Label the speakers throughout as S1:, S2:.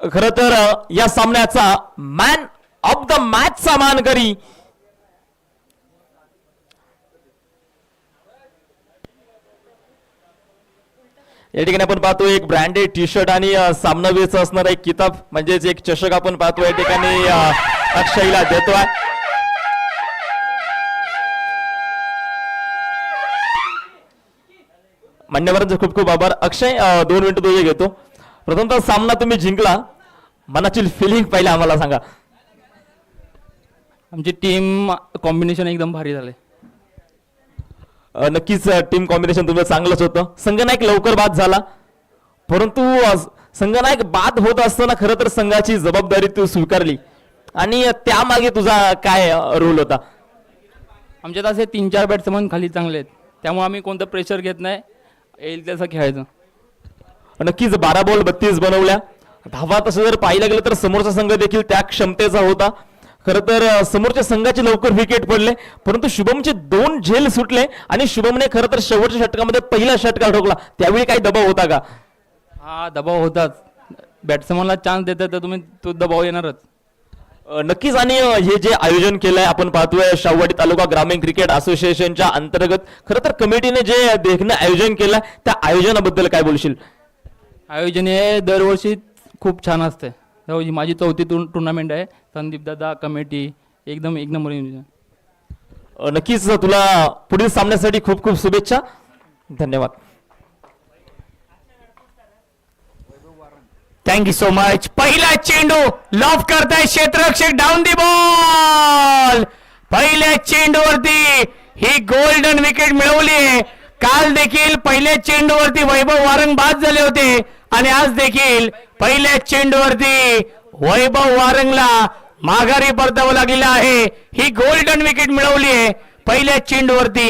S1: खर तर या सामन्याचा मॅन ऑफ द मॅचचा मानकरी या ठिकाणी आपण पाहतो एक ब्रँडेड टी शर्ट आणि सामनावीरचा असणारा एक किताब म्हणजेच एक चषक आपण पाहतो या ठिकाणी अक्षयला देतोय. मान्यवरांचे खूप खूप आभार. अक्षय 2 मिनिटं तुझे घेतो. प्रथमतः सामना तुम्ही जिंकला, मनाची फिलिंग पहिले आम्हाला सांगा.
S2: आमची टीम कॉम्बिनेशन एकदम भारी झाले.
S1: नक्कीच टीम कॉम्बिनेशन तुमचं चांगलंच होतं. संघनायक लवकर बाद झाला, परंतु संघनायक बाद होत असताना खरं तर संघाची जबाबदारी तू स्वीकारली आणि त्यामागे तुझा काय रोल होता?
S2: आमच्यात असे 3-4 बॅट्समन खाली चांगले आहेत, त्यामुळे आम्ही कोणतं प्रेशर घेत नाही, येईल त्याचं खेळायचं.
S1: नक्कीच 12 बॉल 32 बनवल्या. धावा तसं जर पाहिलं गेलं तर समोरचा संघ देखील त्या क्षमतेचा होता. खरं तर समोरच्या संघाचे लवकर विकेट पडले, परंतु शुभमचे 2 झेल सुटले आणि शुभमने खरं तर शेवटच्या षटकामध्ये पहिला षटकार ठोकला. त्यावेळी काही दबाव होता का?
S2: हा, दबाव होताच. बॅट्समनला चान्स देतात तर तुम्ही तो दबाव येणारच.
S1: नक्कीच. आणि हे जे आयोजन केलंय आपण पाहतोय शाहूवाडी तालुका ग्रामीण क्रिकेट असोसिएशनच्या अंतर्गत खरं तर कमिटीने जे देखणं आयोजन केलंय त्या आयोजनाबद्दल काय बोलशील?
S2: आयोजन हे दरवर्षी खूप छान असते. ही माझी 4थी टुर्नामेंट आहे. संदीप दादा, कमिटी एकदम एक नंबर.
S1: नक्कीच तुला पुढील सामन्यासाठी खूप खूप शुभेच्छा. धन्यवाद.
S3: Thank you so much. पहिला चेंडू लॉफ करताय क्षेत्ररक्षक, डाऊन दी बॉल. पहिल्या चेंडूवरती ही गोल्डन विकेट मिळवली आहे. काल देखील पहिल्या चेंडूवरती वैभव वारंग बाद झाले होते आणि आज देखील पहिल्या चेंडूवरती वैभव वारंगला माघारी परतावं लागलेलं आहे. ही गोल्डन विकेट मिळवली आहे पहिल्या चेंडूवरती.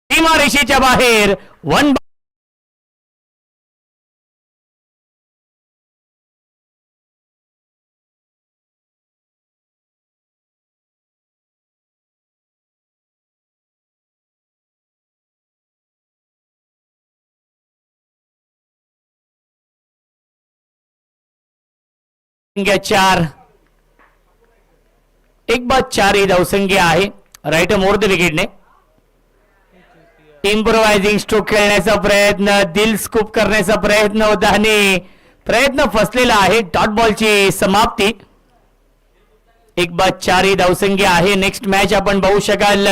S3: सीमारेषेच्या बाहेर 1 4 एक बाद 4 ही धावसंख्या आहे. राईट मोर द विकेटने इम्प्रोवायझिंग स्ट्रोक खेळण्याचा प्रयत्न, दिल स्कूप करण्याचा प्रयत्न होता आणि प्रयत्न फसलेला आहे. डॉट बॉलची समाप्ती. 1 बाद 4 ही धावसंख्या आहे. नेक्स्ट मॅच आपण पाहू शकाल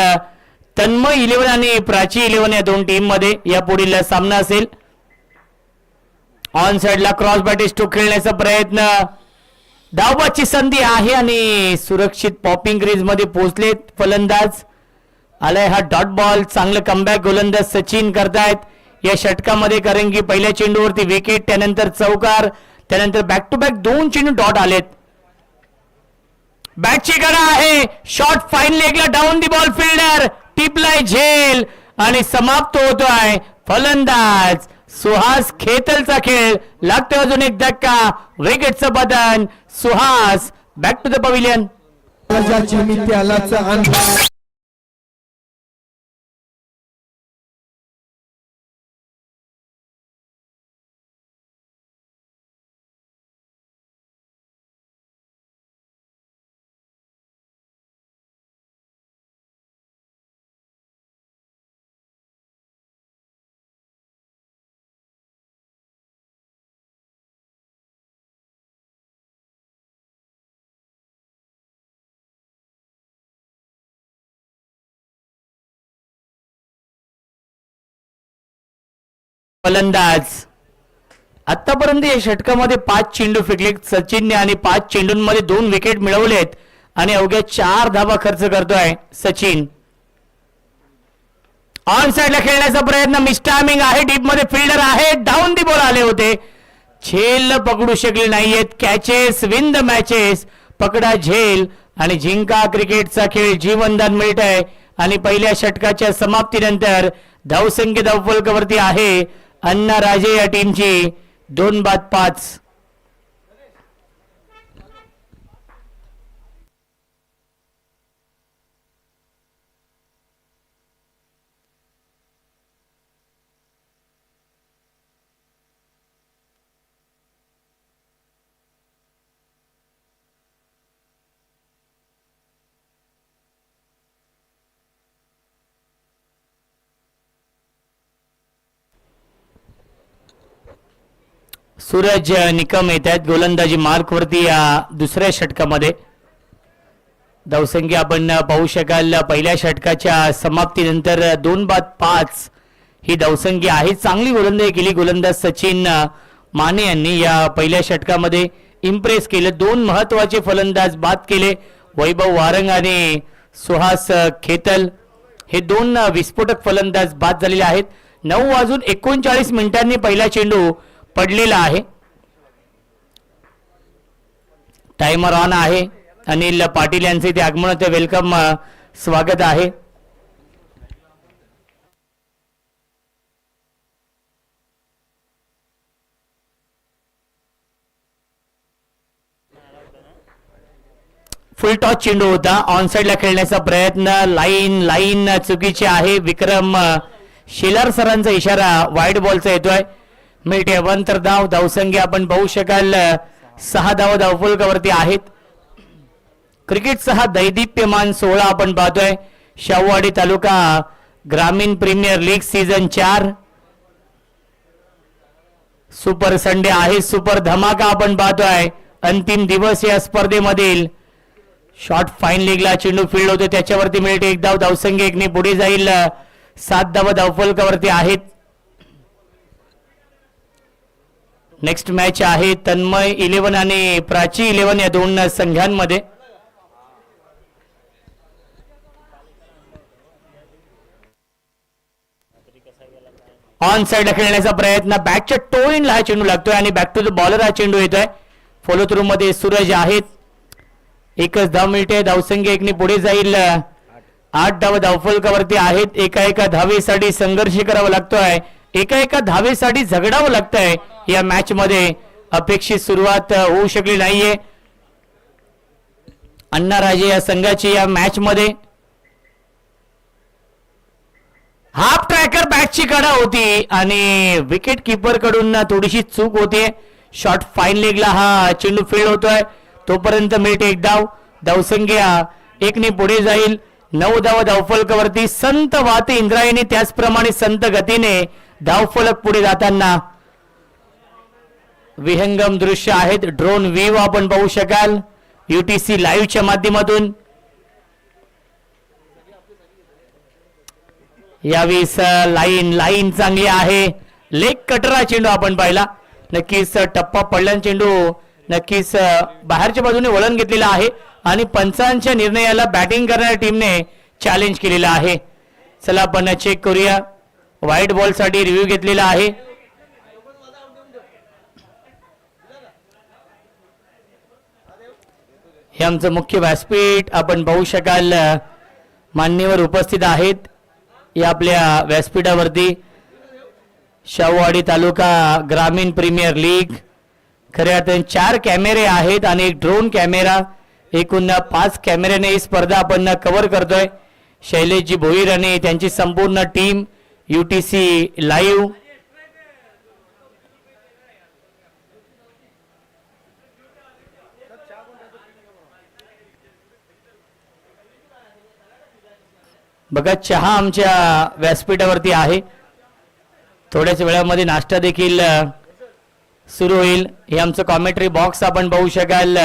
S3: तन्मय 11 आणि प्राची 11 या दोन टीम मध्ये या पुढील सामना असेल. ऑन साइडला क्रॉस बॅट स्ट्रोक खेळण्याचा प्रयत्न, धावबाची संधी आहे आणि सुरक्षित पॉपिंग क्रीज मध्ये पोहोचलेत फलंदाज. आलाय हा डॉट बॉल. चांगलं कमबॅक गोलंदाज सचिन करतायत या षटकामध्ये, कारण की पहिल्या चेंडूवरती विकेट, त्यानंतर चौकार, त्यानंतर बॅक टू बॅक 2 चेंडू डॉट आलेत. बॅटची गडा आहे. शॉट फाईन लेगला, डाऊन दी बॉल फिल्डर, टिपलाय झेल आणि समाप्त होतोय. फलंदाज सुहास खेतलचा खेळ लागतोय. अजून एक धक्का, विकेटचं बदन. Suhas back to the pavilion. फलंदाज आतापर्यंत या षटकामध्ये 5 चेंडू फेकले सचिनने आणि 5 चेंडूंमध्ये 2 विकेट मिळवलेत आणि अवघ्या 4 धावा खर्च करतोय सचिन. ऑन साइडला खेळण्याचा प्रयत्न मिस्टायमिंग आहे, डीप मध्ये फिल्डर आहे, डाऊन दी बॉल आले होते, झेल पकडू शकले नाहीयेत. कॅचेस विन द मॅचेस, पकडा झेल आणि जिंका क्रिकेटचा खेळ जीवनदान मिळत आहे. आणि पहिल्या षटकाच्या समाप्तीनंतर धावसंख्या धावफलकावरती आहे अण्णा राजे या टीमची 2-5. सूरज निकम येत आहेत गोलंदाजी मार्क वरती या दुसऱ्या षटकामध्ये. धावसंख्या आपण पाहू शकाल पहिल्या षटकाच्या समाप्तीनंतर 2-5 ही धावसंख्या आहे. चांगली गोलंदाजी केली गोलंदाज सचिन माने यांनी या पहिल्या षटकामध्ये इम्प्रेस केलं. 2 महत्वाचे फलंदाज बाद केले, वैभव वारंग आणि सुहास खेतल हे 2 विस्फोटक फलंदाज बाद झालेले आहेत. 9:39 पहिला चेंडू पडलेला आहे. टाइमर ऑन आहे. अनिल पाटील यांचे इथे आगमन होते, वेलकम स्वागत आहे. फुल टॉस चेंडू होता. ऑन साइडला खेळण्याचा प्रयत्न, लाईन चुकीची आहे. विक्रम शेलार सरांचा इशारा वाईड बॉलचा येतोय. मिळते 1 तर धावसंख्या आपण पाहू शकाल 6 धावा धावफलकावरती आहेत. क्रिकेटचा हा दैदिप्यमान 16 आपण पाहतोय. शाहूवाडी तालुका ग्रामीण premier league season 4 super Sunday आहे. सुपर धमाका आपण पाहतोय. अंतिम दिवस या स्पर्धेमधील शॉर्ट फाईन लीगला चेंडू फील्ड होते, त्याच्यावरती मिळते 1 धाव. धावसंख्या 1 ने पुढे जाईल. 7 धावा धावफलकावरती आहेत. नेक्स्ट मॅच आहे तन्मय 11 आणि प्राची 11 या 2 संघांमध्ये. ऑन साइडला खेळण्याचा प्रयत्न, बॅटच्या टोईनला हा चेंडू लागतोय आणि बॅक टू द बॉलर हा चेंडू येतोय. फॉलो थ्रू मध्ये सूरज आहेत. 1 धाव मिळते. धावसंख्या 1 ने पुढे जाईल. 8 धाव धावफलकावरती आहेत. एका धावेसाठी संघर्ष करावा लागतोय, एका धावेसाठी झगडावं लागतंय. या मॅच मध्ये अपेक्षित सुरुवात होऊ शकली नाहीये अण्णा राजे या संघाची. या मॅच मध्ये हाफ ट्रॅकर बॅटची कडा होती आणि विकेट किपर कडून थोडीशी चूक होते. शॉर्ट फाईन लेगला हा चेंडू फील्ड होतोय, तोपर्यंत मिळते 1 धाव. धावसंख्या 1 ने पुढे जाईल. 9 धावा धावफलकावरती. संत वाहते इंद्रायणी, त्याचप्रमाणे संत गतीने धावफलक पुढे जाताना विहंगम दृश्य आहेत. ड्रोन व्ह्यू आपण पाहू शकाल UTC लाईव्हच्या माध्यमातून. यावेळेस लाईन चांगली आहे. लेग कटरा चेंडू आपण पाहिला. नक्कीच टप्पा पडल्यान चेंडू नक्कीच बाहेरच्या बाजूने वळण घेतलेला आहे आणि पंचांच्या निर्णयाला बॅटिंग करणाऱ्या टीमने चॅलेंज केलेला आहे. चला आपण चेक करूया. व्हाईट बॉल साठी रिव्ह्यू घेतलेला आहे. हे आमचं मुख्य व्यासपीठ आपण पाहू शकाल. मान्यवर उपस्थित आहेत या आपल्या व्यासपीठावरती. शाहूवाडी तालुका ग्रामीण प्रीमियर लीग. खऱ्या अर्थाने 4 कॅमेरे आहेत आणि 1 ड्रोन कॅमेरा. एकूण 5 कॅमेऱ्याने ही स्पर्धा आपण कव्हर करतोय. शैलेशजी भोईर आणि त्यांची संपूर्ण टीम UTC लाईव्ह. बघा चहा आमच्या व्यासपीठावरती आहे. थोड्याच वेळामध्ये नाश्ता देखील सुरू होईल. हे आमचं कॉमेंट्री बॉक्स आपण पाहू शकाल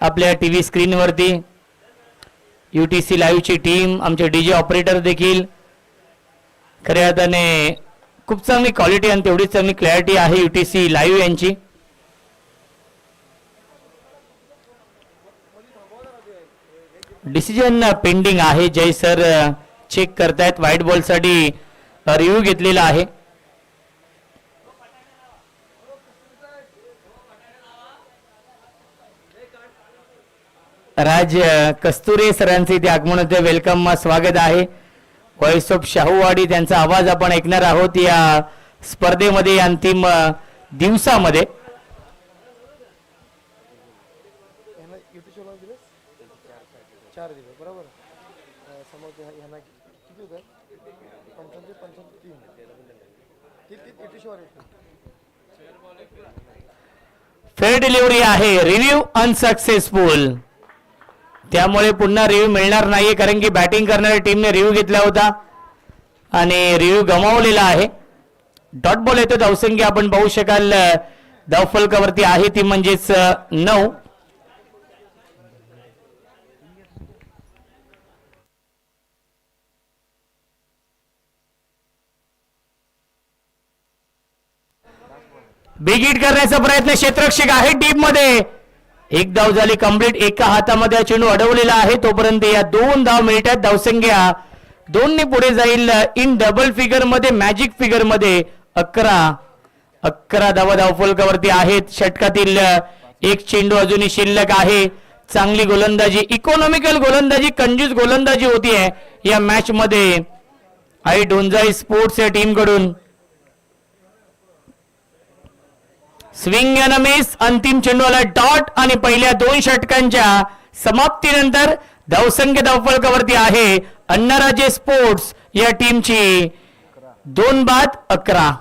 S3: आपल्या TV स्क्रीनवरती. UTC लाईव्हची टीम, आमचे DJ ऑपरेटर देखील खऱ्या अर्थाने खूप चांगली क्वालिटी आणि तेवढीच चांगली क्लॅरिटी आहे युटीसी लाईव्ह यांची. डिसिजन पेंडिंग आहे. जय सर चेक करतायत. व्हाईट बॉल साठी रिव्ह्यू घेतलेला आहे. राज कस्तुरे सरांचे इथे आगमन होते. वेलकम स्वागत आहे. व्हॉइस ऑफ शाहूवाडी त्यांचा आवाज आपण ऐकणार आहोत या स्पर्धेमध्ये अंतिम दिवसामध्ये. फेअर डिलिव्हरी आहे. Review unsuccessful. त्यामुळे पुन्हा रिव्ह्यू मिळणार नाहीये कारण की बॅटिंग करणाऱ्या टीमने रिव्ह्यू घेतला होता आणि रिव्ह्यू गमावलेला आहे. डॉट बॉल येतो. धावसंख्या आपण पाहू शकाल धावफलकावरती आहे ती म्हणजेच 9. बिग हिट करण्याचा प्रयत्न क्षेत्ररक्षक आहे डीप मध्ये. एक धाव झाली कंप्लीट. एका हातामध्ये चेंडू अडवलेला आहे. तोपर्यंत या 2 धाव मिळतात. धावसंख्या 2 ने पुढे जाईल इन डबल फिगर मध्ये. मॅजिक फिगर मध्ये 11 धावा धावफलकावरती आहेत. षटकातील एक चेंडू अजूनही शिल्लक आहे. चांगली गोलंदाजी, इकॉनॉमिकल गोलंदाजी, कंजूस गोलंदाजी होतीये या मॅच मध्ये आई डोंजाई स्पोर्ट्स या टीम कडून. Swing and miss. अंतिम चेंडूला डॉट आणि पहिल्या 2 षटकांच्या समाप्तीनंतर धावसंख्या धावफलकावरती आहे अण्णाराजे स्पोर्ट्स या टीमची 2 बाद 11.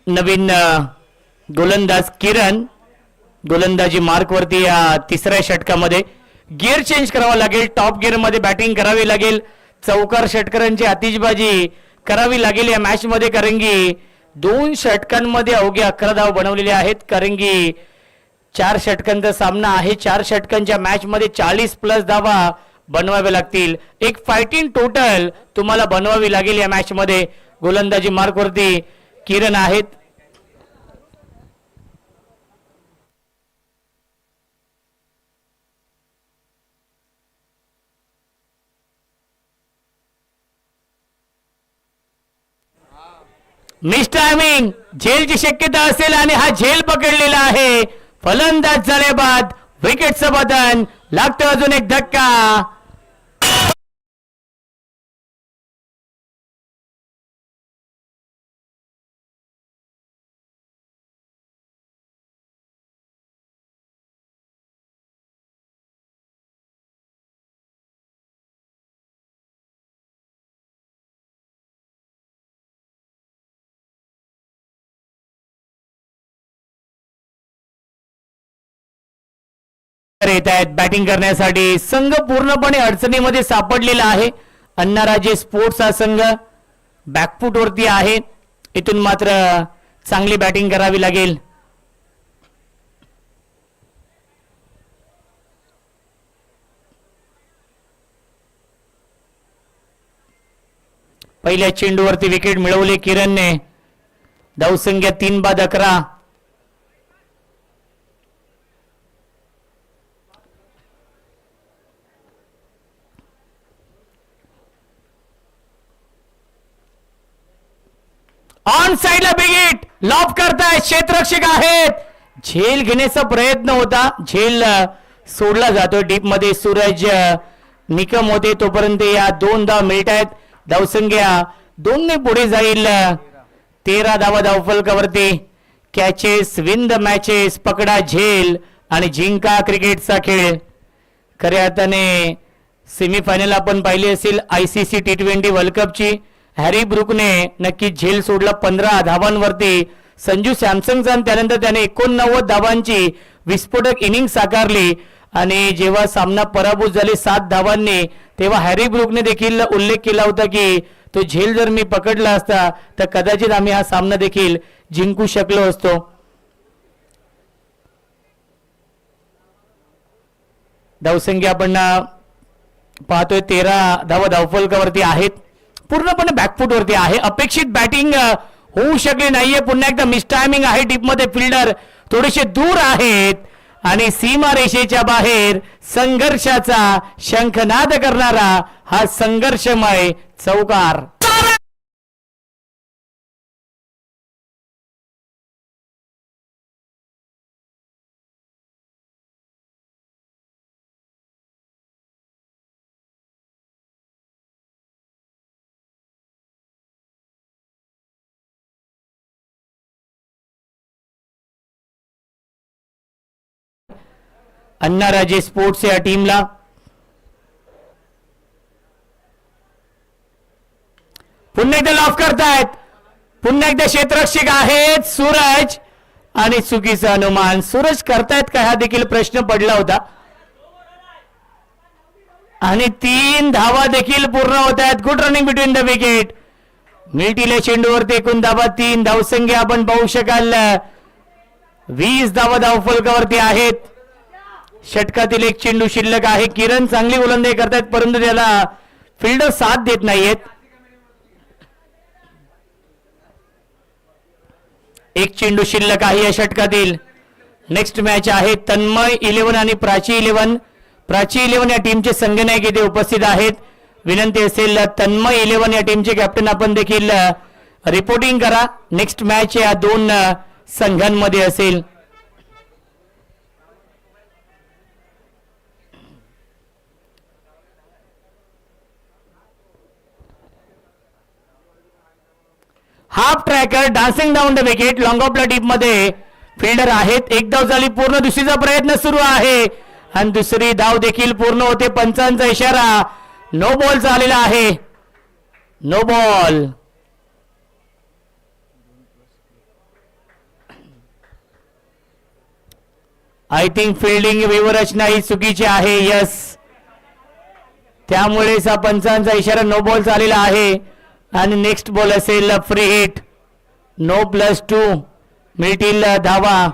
S3: नवीन गोलंदाज किरण गोलंदाजी मार्क वरती या 3ऱ्या षटकामध्ये. गिअर चेंज करावा लागेल. टॉप गिअर मध्ये बॅटिंग करावी लागेल. चौकार षटकारांची आतिषबाजी करावी लागेल या मॅच मध्ये कारण की 2 षटकांमध्ये अवघे 11 धाव बनवलेले आहेत. कारण की 4 षटकांचा सामना आहे. 4 षटकांच्या मॅच मध्ये 40+ धावा बनवाव्या लागतील. एक फायटिंग टोटल तुम्हाला बनवावी लागेल या मॅच मध्ये. गोलंदाजी मार्क वरती किरण आहेत. Miss timing. झेलची शक्यता असेल आणि हा झेल पकडलेला आहे. फलंदाज झाले बाद. विकेटचं बदन लागतं. अजून एक धक्का. येत आहेत बॅटिंग करण्यासाठी. संघ पूर्णपणे अडचणीमध्ये सापडलेला आहे. अण्णाराजे स्पोर्ट्स हा संघ बॅकफूट वरती आहे. इथून मात्र चांगली बॅटिंग करावी लागेल. पहिल्या चेंडूवरती विकेट मिळवले किरणने. धावसंख्या 3 बाद 11. ऑन साइडला बिग हिट. लॉफ करताय. क्षेत्ररक्षक आहेत. झेल घेण्याचा प्रयत्न होता. झेल सोडला जातो डीप मध्ये. सूरज निकम होते तोपर्यंत या 2 धाव मिळत आहेत. धावसंख्या 2 पुढे जाईल. 13 धावा धावफलकावरती. कॅचेस विन द मॅचेस, पकडा झेल आणि जिंका क्रिकेटचा खेळ. खऱ्या अर्थाने सेमीफायनल आपण पाहिली असेल ICC T20 वर्ल्ड कपची. हॅरी ब्रुकने नक्की झेल सोडला 15 धावांवरती. संजू सॅमसंगचा आणि त्यानंतर त्याने 89 धावांची विस्फोटक इनिंग साकारली. आणि जेव्हा सामना पराभूत झाले 7 धावांनी, तेव्हा हॅरी ब्रुकने देखील उल्लेख केला होता की तो झेल जर मी पकडला असता तर कदाचित आम्ही हा सामना देखील जिंकू शकलो असतो. धावसंख्या आपण पाहतोय 13 धावा धावफलकावरती आहेत. पूर्णपणे बॅकफुटवरती आहे. अपेक्षित बॅटिंग होऊ शकली नाहीये. पुन्हा एकदा मिसटायमिंग आहे. टीपमध्ये फिल्डर थोडेसे दूर आहेत आणि सीमा रेषेच्या बाहेर संघर्षाचा शंखनाद करणारा हा संघर्षमय चौकार. अण्णाराजे स्पोर्ट्स या टीमला पुन्हा एकदा लॉफ करतायत. पुन्हा एकदा क्षेत्ररक्षक आहेत सूरज आणि चुकीचं अनुमान. सूरज करतायत का हा देखील प्रश्न पडला होता. आणि 3 धावा देखील पूर्ण होत आहेत. Good running between the wicket. मिळतील चेंडूवरती एकूण धावा 3. धावसंख्या आपण पाहू शकाल 20 धावा धावफलकावरती आहेत. षटकातील एक चेंडू शिल्लक आहे. किरण चांगली गोलंदाजी करतायत परंतु त्याला फिल्डर साथ देत नाहीयेत. एक चेंडू शिल्लक आहे या षटकातील. नेक्स्ट मॅच आहे तन्मय 11 आणि प्राची 11. प्राची 11 या टीमचे संघनायक येथे उपस्थित आहेत. विनंती असेल तन्मय 11 या टीमचे कॅप्टन आपण देखील रिपोर्टिंग करा. नेक्स्ट मॅच या 2 संघांमध्ये असेल. Half tracker dancing down the wicket. Long ऑफला टीप मध्ये फिल्डर आहेत. एक धाव झाली पूर्ण. दुसरीचा प्रयत्न सुरू आहे आणि दुसरी धाव देखील पूर्ण होते. पंचांचा इशारा. नो बॉलचा आलेला आहे. No ball. I think fielding व्यूहरचना ही चुकीची आहे. यस, त्यामुळेच हा पंचांचा इशारा नो बॉलचा आलेला आहे. आणि नेक्स्ट बॉल असेल फ्री हिट. नो +2 मिळतील धावा.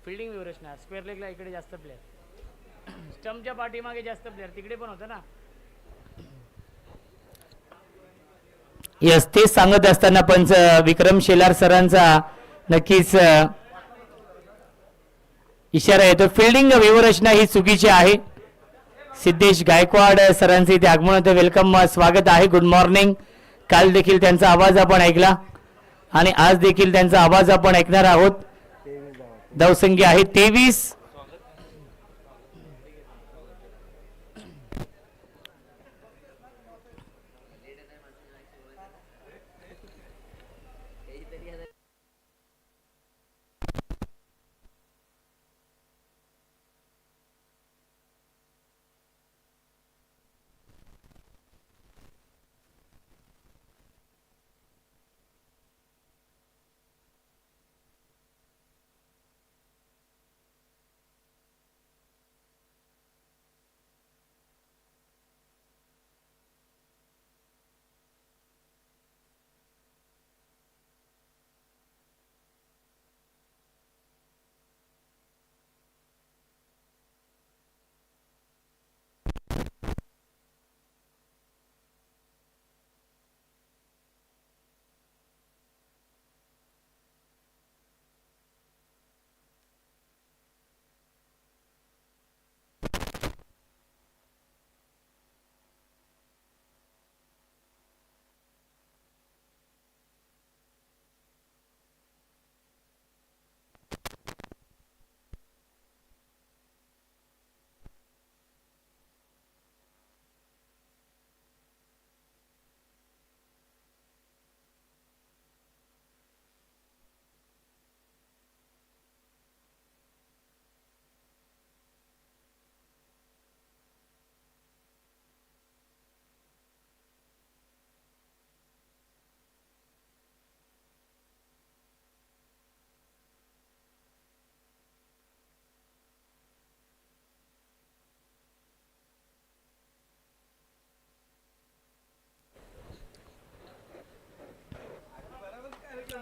S3: फिल्डिंग व्यूहरचना स्क्वेअर लेगला इकडे जास्त प्लेअर, स्टंपच्या पाठीमागे जास्त प्लेअर, तिकडे पण होतं ना. यस, तेच सांगत असताना पंच विक्रम शेलार सरांचा नक्कीच इशारा येतो. फिल्डिंग व्यूहरचना ही चुकीची आहे. सिद्धेश गायकवाड सरांचे इथे आगमन होते. वेलकम, स्वागत आहे. Good morning. काल देखील त्यांचा आवाज आपण ऐकला आणि आज देखील त्यांचा आवाज आपण ऐकणार आहोत. धावसंख्या आहे 23.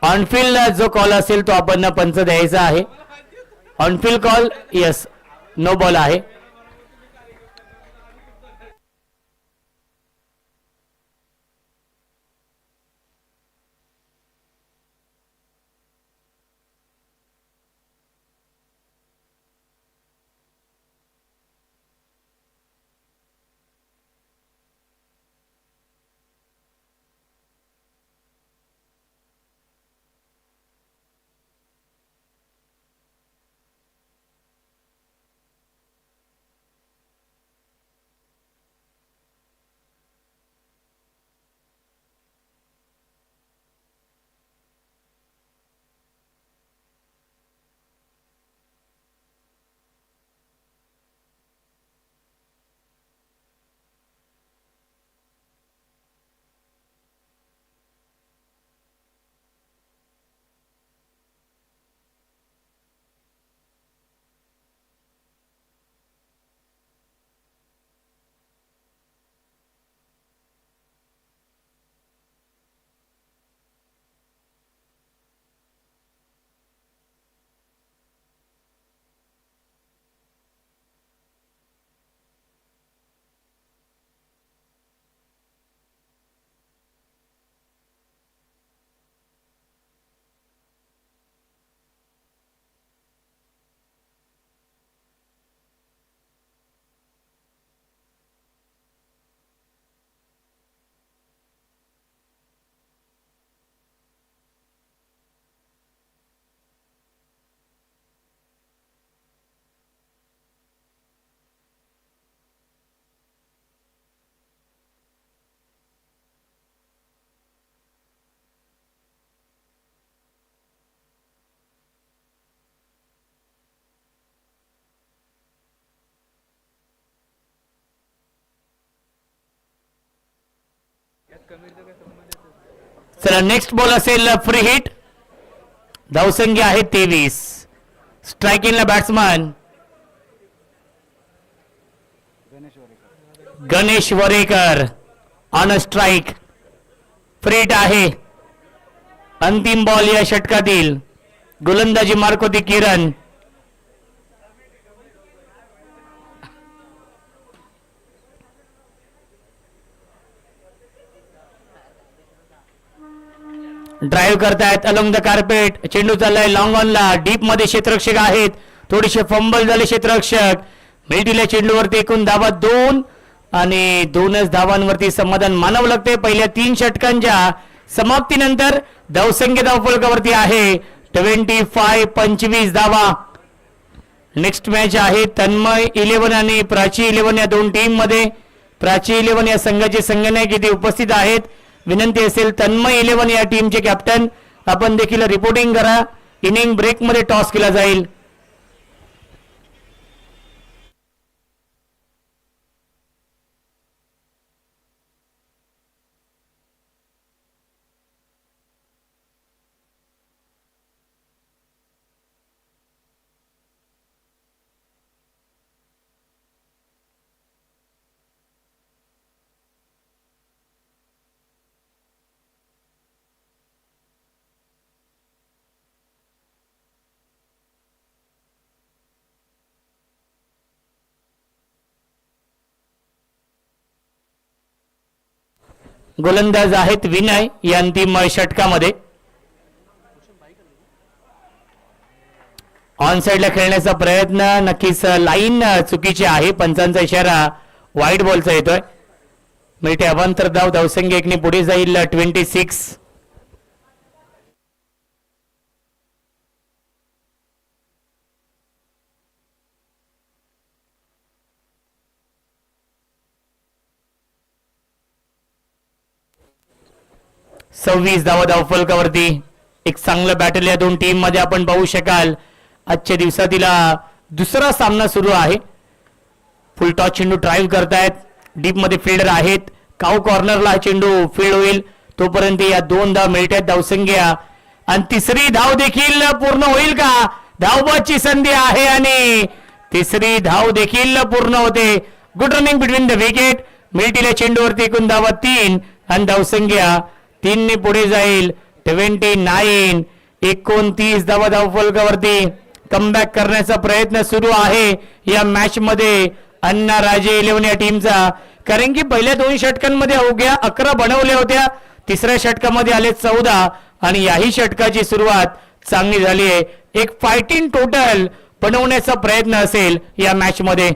S3: ऑनफिल्ड जो कॉल असेल तो आपण पंच द्यायचा आहे. On field call yes, no ball आहे. चला नेक्स्ट बॉल असेल फ्री हिट. धावसंख्या आहे 23. स्ट्रायकिंगला batsman Ganesh Varekar on a strike. Free hit आहे. अंतिम बॉल या षटकातील. गोलंदाजी मार्क किरण. ड्राईव्ह करतायत अलोंग द कार्पेट. चेंडू चाललाय लॉंग ऑनला. डीप मध्ये क्षेत्ररक्षक आहेत. थोडेसे फंबल झाले क्षेत्ररक्षक. मिळतील्या चेंडूवरती एकूण धावा 2 आणि 2च धावांवरती समाधान मानावं लागते. पहिल्या 3 षटकांच्या समाप्तीनंतर धावसंख्या धावफलकावरती आहे 25 धावा. नेक्स्ट मॅच आहे तन्मय 11 आणि प्राची 11 या दोन टीम मध्ये. प्राची 11 या संघाचे संघनायक इथे उपस्थित आहेत. विनंती असेल तन्मय 11 या टीमचे कॅप्टन आपण देखील रिपोर्टिंग करा. इनिंग ब्रेक मध्ये टॉस केला जाईल. गोलंदाज आहेत विनय या अंतिम षटकामध्ये. ऑन साइडला खेळण्याचा प्रयत्न नक्कीच लाईन चुकीची आहे. पंचांचा इशारा वाईट बॉलचा येतोय. मिळते अवांतर धाव. धावसंख्या 1 ने पुढे जाईल 26. धावा धावफलकावरती. एक चांगलं बॅटल या दोन टीम मध्ये आपण पाहू शकाल. आजच्या दिवसातील दुसरा सामना सुरू आहे. फुल टॉस चेंडू ड्राईव्ह करतायत. डीप मध्ये फिल्डर आहेत. काऊ कॉर्नरला हा चेंडू फील्ड होईल तोपर्यंत या 2 धाव मिळतात. धावसंख्या आणि तिसरी धाव देखील पूर्ण होईल का? धावबाची संधी आहे आणि तिसरी धाव देखील पूर्ण होते. Good running between the wicket. मिळतील्या चेंडूवरती एकूण धावा 3 आणि धावसंख्या 3 ने पुढे जाईल 29. 29 धावा धावफलकावरती कमबॅक करण्याचा प्रयत्न सुरू आहे या मॅच मध्ये अण्णा राजे 11 या टीमचा. कारण की पहिल्या 2 षटकांमध्ये अवघ्या 11 बनवल्या होत्या, तिसऱ्या षटकामध्ये आले 14 आणि याही षटकाची सुरुवात चांगली झाली आहे. एक फायटिंग टोटल बनवण्याचा प्रयत्न असेल या मॅच मध्ये.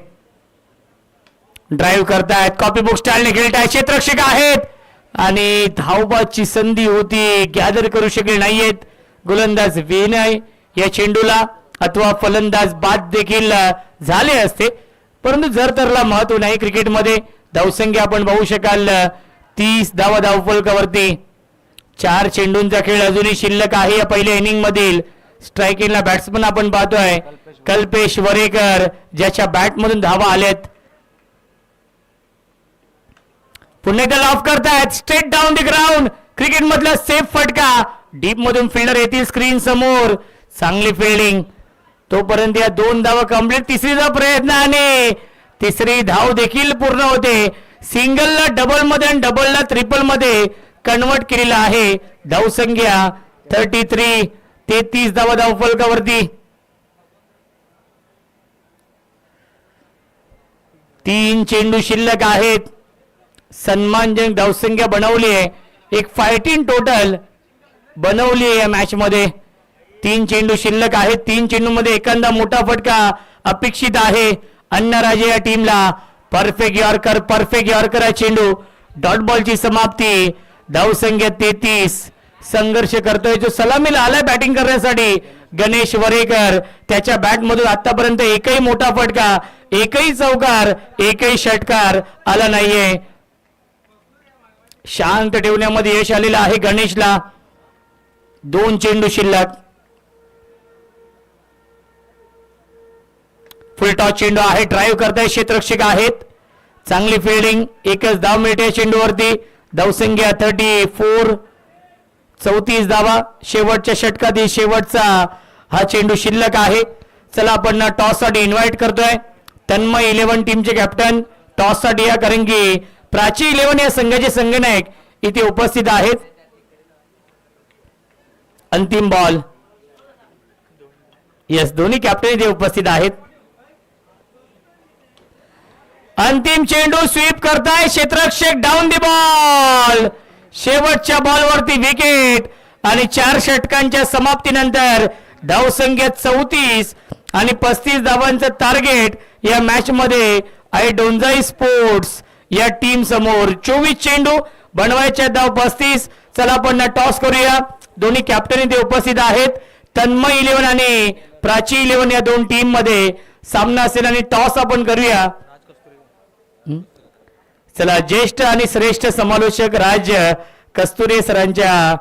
S3: ड्राईव्ह करतायत, कॉपी बुक स्टाईलने खेळतायत, क्षेत्ररक्षक आहेत आणि धावबाची संधी होती, गॅदर करू शकले नाहीयेत गोलंदाज विनय या चेंडूला, अथवा फलंदाज बाद देखील झाले असते, परंतु जर तरला महत्व नाही क्रिकेटमध्ये. धावसंख्या आपण पाहू शकाल 30 धावा धावफलकावरती. 4 चेंडूंचा खेळ अजूनही शिल्लक आहे या पहिल्या इनिंग मधील. स्ट्रायकिंगला बॅट्समन आपण पाहतोय कल्पेश वरेकर, ज्याच्या बॅट मधून धावा आल्यात. पुन्हा एकदा लॉफ करतायत, straight down the ground. Cricket मधला सेफ फटका, डीप मधून फिल्डर येतील स्क्रीन समोर. चांगली फिल्डिंग, तोपर्यंत या 2 धावा कंप्लीट. तिसरीचा प्रयत्न आणि तिसरी धाव देखील पूर्ण होते. सिंगलला डबल मध्ये आणि डबलला ट्रिपल मध्ये कन्वर्ट केलेला आहे. धावसंख्या 33. 33 धावा धावफलकावरती. 3 चेंडू शिल्लक आहेत. सन्मानजनक धावसंख्या बनवली आहे, एक फायटिंग टोटल बनवली आहे या मॅच मध्ये. 3 चेंडू शिल्लक आहेत. 3 चेंडू मध्ये एखादा मोठा फटका अपेक्षित आहे अण्णा राजे या टीमला. परफेक्ट यॉर्कर आहे चेंडू. डॉट बॉलची समाप्ती. धावसंख्या 33. संघर्ष करतोय जो सलामीला आलाय बॅटिंग करण्यासाठी गणेश वरेकर. त्याच्या बॅट मधून आतापर्यंत एकही मोठा फटका, एकही चौकार, एकही षटकार आला नाहीये. शांत ठेवण्यामध्ये यश आलेलं आहे गणेशला. 2 चेंडू शिल्लक. फुल टॉस चेंडू आहे, ड्राईव्ह करताय, क्षेत्ररक्षक आहेत. चांगली फिल्डिंग, एकच धाव मिळते चेंडूवरती. धावसंख्या 34. 34 धावा शेवटच्या षटकातील शेवटचा हा चेंडू शिल्लक आहे. चला आपण टॉस साठी इन्व्हाइट करतोय तन्मय 11 टीमचे कॅप्टन. टॉस साठी या, कारण की प्राची 11 या संघाचे संघनायक इथे उपस्थित आहेत. अंतिम बॉल. यस, दोन्ही कॅप्टन इथे उपस्थित आहेत. अंतिम चेंडू स्वीप करताय क्षेत्ररक्षक, डाऊन दी बॉल. शेवटच्या बॉलवरती विकेट आणि 4 षटकांच्या समाप्तीनंतर धावसंख्या 34 आणि 35 धावांचं टार्गेट या मॅच मध्ये आहे डोंजाई स्पोर्ट्स या टीम समोर. 24 चेंडू बनवायच्या, धाव 35. चला आपण टॉस करूया. दोन्ही कॅप्टन इथे उपस्थित आहेत. तन्मय 11 आणि प्राची 11 या 2 टीम मध्ये सामना असेल आणि टॉस आपण करूया. चला, ज्येष्ठ आणि श्रेष्ठ समालोचक राज कस्तुरे सरांच्या